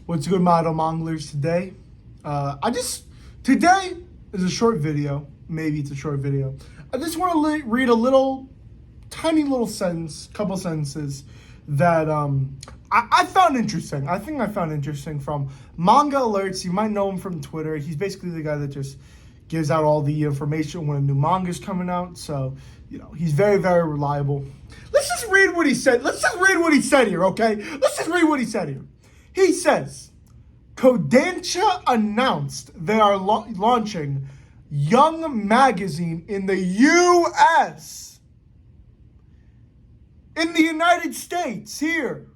What's good, model monglers? Today is a short video. Maybe it's a short video. I just want to read a tiny little sentence, couple sentences that I found interesting. I think I found interesting from Manga Alerts. You might know him from Twitter. He's basically the guy that just gives out all the information when a new manga is coming out. So, he's very, very reliable. Let's just read what he said. Let's just read what he said here, okay? Let's just read what he said here. He says, Kodansha announced they are launching Young Magazine in the U.S. In the United States, here.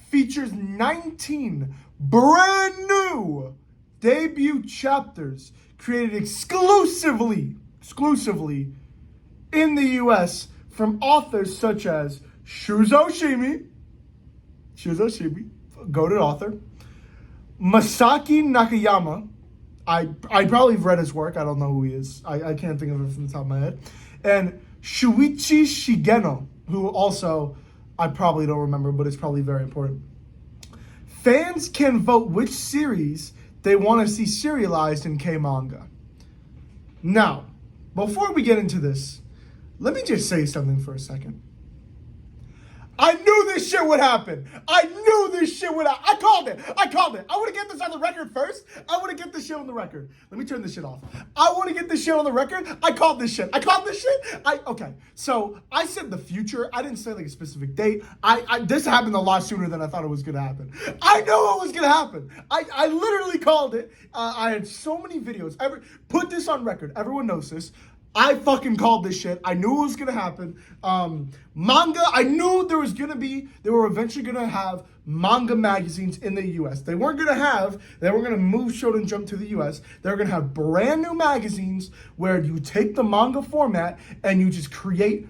Features 19 brand new debut chapters created exclusively in the U.S. from authors such as Shuzo Shimi, goated author, Masaki Nakayama. I probably have read his work. I don't know who he is. I can't think of it from the top of my head. And Shuichi Shigeno, who also I probably don't remember, but it's probably very important. Fans can vote which series they want to see serialized in K-manga. Now, before we get into this, let me just say something for a second. I knew this shit would happen. I called it. I want to get this on the record first. I want to get this shit on the record. Let me turn this shit off. I want to get this shit on the record. I called this shit. Okay. So I said the future. I didn't say like a specific date. This happened a lot sooner than I thought it was going to happen. I know it was going to happen. I literally called it. I had so many videos. Put this on record. Everyone knows this. I fucking called this shit. I knew it was gonna happen. Manga, I knew they were eventually gonna have manga magazines in the US. They were gonna move Shonen Jump to the US. They were gonna have brand new magazines where you take the manga format and you just create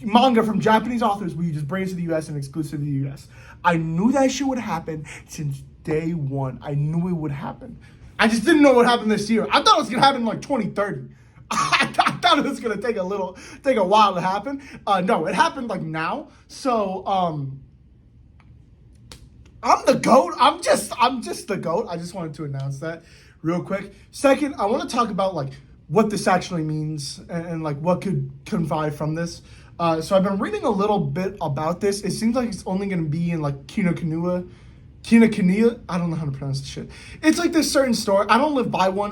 manga from Japanese authors where you just bring it to the US and exclusive to the US. I knew that shit would happen since day one. I knew it would happen. I just didn't know what happened this year. I thought it was gonna happen in like 2030. I thought it was gonna take a while to happen. No, it happened like now. So I'm the GOAT. I'm just the GOAT. I just wanted to announce that real quick. Second, I want to talk about like what this actually means and like what could convive from this. So I've been reading a little bit about this. It seems like it's only gonna be in like Kinokuniya. I don't know how to pronounce this shit. It's like this certain store. I don't live by one.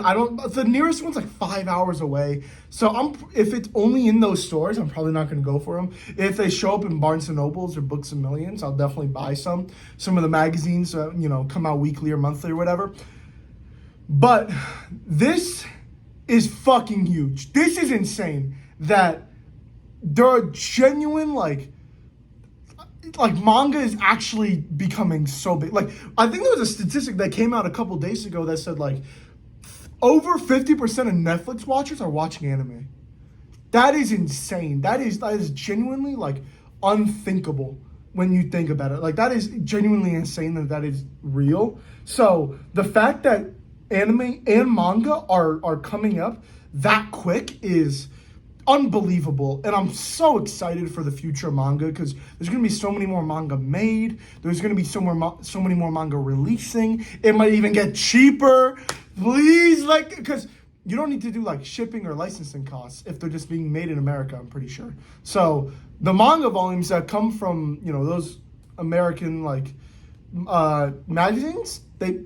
The nearest one's like 5 hours away. So if it's only in those stores, I'm probably not going to go for them. If they show up in Barnes & Nobles or Books A Millions, I'll definitely buy some. Some of the magazines, come out weekly or monthly or whatever. But this is fucking huge. This is insane that there are genuine, like manga is actually becoming so big. Like, I think there was a statistic that came out a couple days ago that said like over 50% of Netflix watchers are watching anime. That is insane. That is genuinely like unthinkable when you think about it. Like, that is genuinely insane that is real. So the fact that anime and manga are coming up that quick is unbelievable, and I'm so excited for the future of manga because there's gonna be so many more manga made. There's gonna be so many more manga releasing. It might even get cheaper, please, because you don't need to do like shipping or licensing costs if they're just being made in America. I'm pretty sure. So the manga volumes that come from those American magazines, they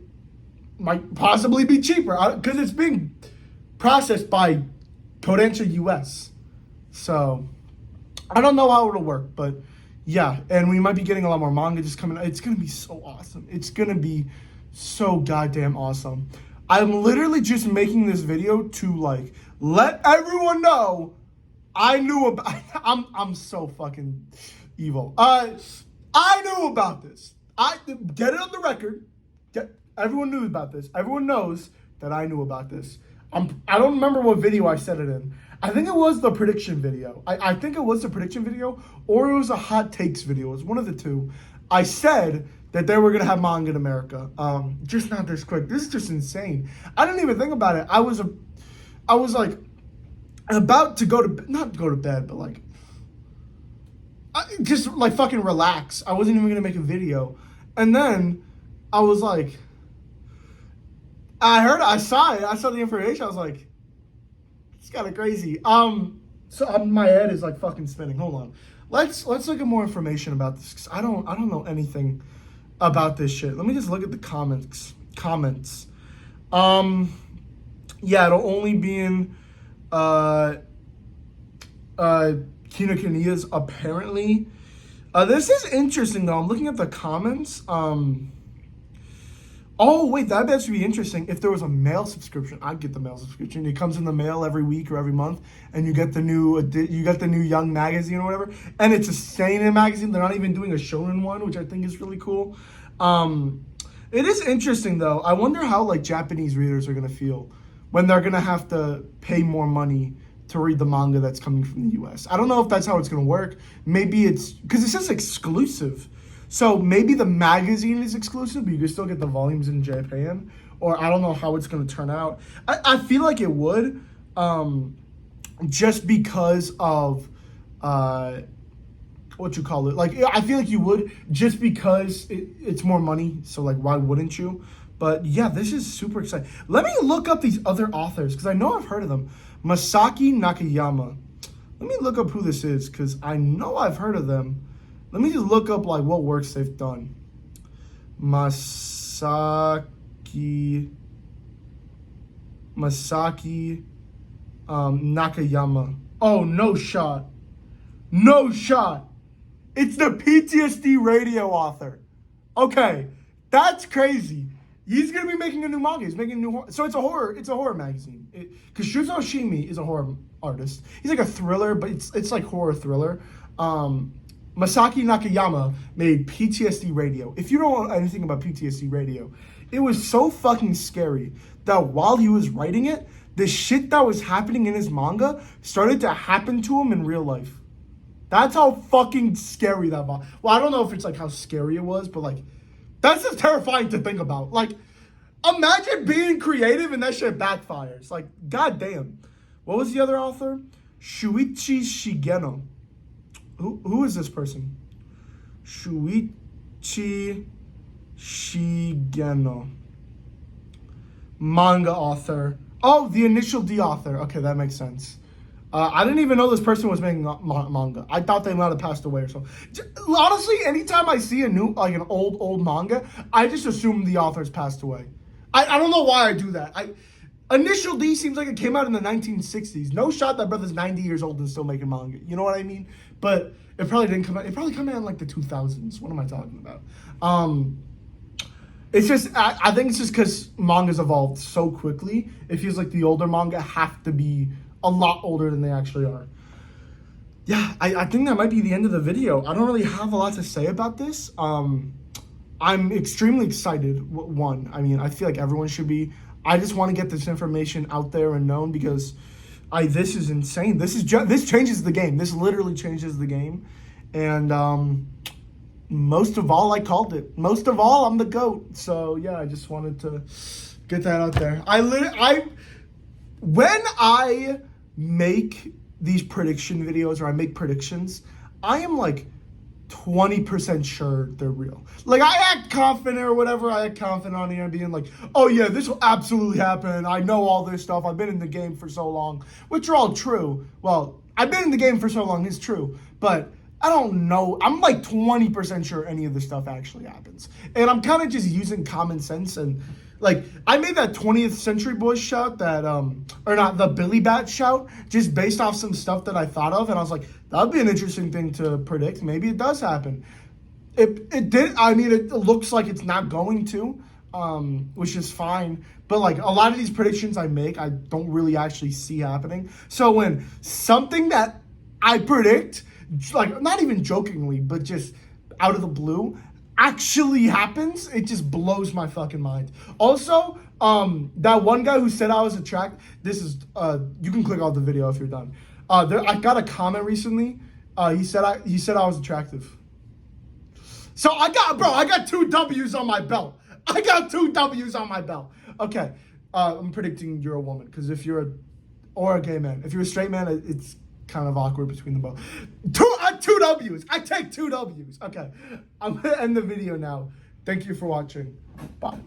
might possibly be cheaper because it's being processed by Kodansha US. So I don't know how it'll work, but yeah, and we might be getting a lot more manga just coming out. It's gonna be so awesome. It's gonna be so goddamn awesome. I'm literally just making this video to like let everyone know I knew about I'm so fucking evil. I knew about this. I get it on the record. Everyone knew about this. Everyone knows that I knew about this. I don't remember what video I said it in. I think it was the prediction video. I think it was the prediction video, or it was a hot takes video. It was one of the two. I said that they were going to have manga in America. Just not this quick. This is just insane. I didn't even think about it. I was like about to not go to bed, but like just like fucking relax. I wasn't even going to make a video. And then I was like, I saw it. I saw the information. I was like, it's kind of crazy. My head is like fucking spinning. Hold on. Let's look at more information about this, because I don't know anything about this shit. Let me just look at the comments. Yeah, it'll only be in Kinokuniya's apparently. This is interesting though. I'm looking at the comments. Oh wait, that'd actually be interesting. If there was a mail subscription, I'd get the mail subscription. It comes in the mail every week or every month, and you get the new Young magazine or whatever. And it's a seinen magazine. They're not even doing a shonen one, which I think is really cool. It is interesting though. I wonder how like Japanese readers are gonna feel when they're gonna have to pay more money to read the manga that's coming from the US. I don't know if that's how it's gonna work. Maybe it's because it says exclusive. So maybe the magazine is exclusive, but you can still get the volumes in Japan. Or I don't know how it's gonna turn out. I feel like it would, just because of what you call it. Like, I feel like you would just because it's more money. So like, why wouldn't you? But yeah, this is super exciting. Let me look up these other authors, because I know I've heard of them. Masaki Nakayama. Let me look up who this is, because I know I've heard of them. Let me just look up like what works they've done. Masaki Nakayama. Oh, no shot. No shot. It's the PTSD radio author. Okay, that's crazy. He's gonna be making a new manga. He's making a new horror. So it's a horror magazine. Because Shuzo Shimi is a horror artist. He's like a thriller, but it's like horror thriller. Masaki Nakayama made PTSD Radio. If you don't know anything about PTSD Radio, it was so fucking scary that while he was writing it, the shit that was happening in his manga started to happen to him in real life. That's how fucking scary that was. Well, I don't know if it's like how scary it was, but like, that's just terrifying to think about. Like, imagine being creative and that shit backfires. Like, goddamn. What was the other author? Shuichi Shigeno. Who is this person? Shuichi Shigeno. Manga author. Oh, the Initial D author. Okay, that makes sense. I didn't even know this person was making manga. I thought they might have passed away or so. Honestly, anytime I see an old manga, I just assume the author's passed away. I don't know why I do that. Initial D seems like it came out in the 1960s. No shot that brother's 90 years old and still making manga. You know what I mean? But it probably didn't come out. It probably came out in like the 2000s. What am I talking about? It's just, I think it's just because manga's evolved so quickly. It feels like the older manga have to be a lot older than they actually are. Yeah, I think that might be the end of the video. I don't really have a lot to say about this. I'm extremely excited. One, I mean, I feel like everyone should be. I just want to get this information out there and known, because this is insane. This changes the game. This literally changes the game. And most of all, I called it. Most of all, I'm the GOAT. So yeah, I just wanted to get that out there. When I make these prediction videos, or I make predictions, I am like 20% sure they're real. Like, I act confident or whatever. I act confident on here and being like, oh yeah, this will absolutely happen. I know all this stuff. I've been in the game for so long, which are all true. Well, I've been in the game for so long is true, but I don't know. I'm like 20% sure any of this stuff actually happens. And I'm kind of just using common sense. And like, I made that 20th Century Boys shout that, or not, the Billy Bat shout, just based off some stuff that I thought of. And I was like, that'd be an interesting thing to predict. Maybe it does happen. It did. I mean, it looks like it's not going to, which is fine. But like, a lot of these predictions I make, I don't really actually see happening. So when something that I predict, like, not even jokingly, but just out of the blue, actually happens, it just blows my fucking mind. Also, that one guy who said I was attractive, this is, you can click off the video if you're done. I got a comment recently. He said I was attractive. So I got 2 W's on my belt. Okay, I'm predicting you're a woman, because if you're or a gay man. If you're a straight man, it's kind of awkward between them both. Two W's. I take 2 W's. Okay, I'm gonna end the video now. Thank you for watching. Bye.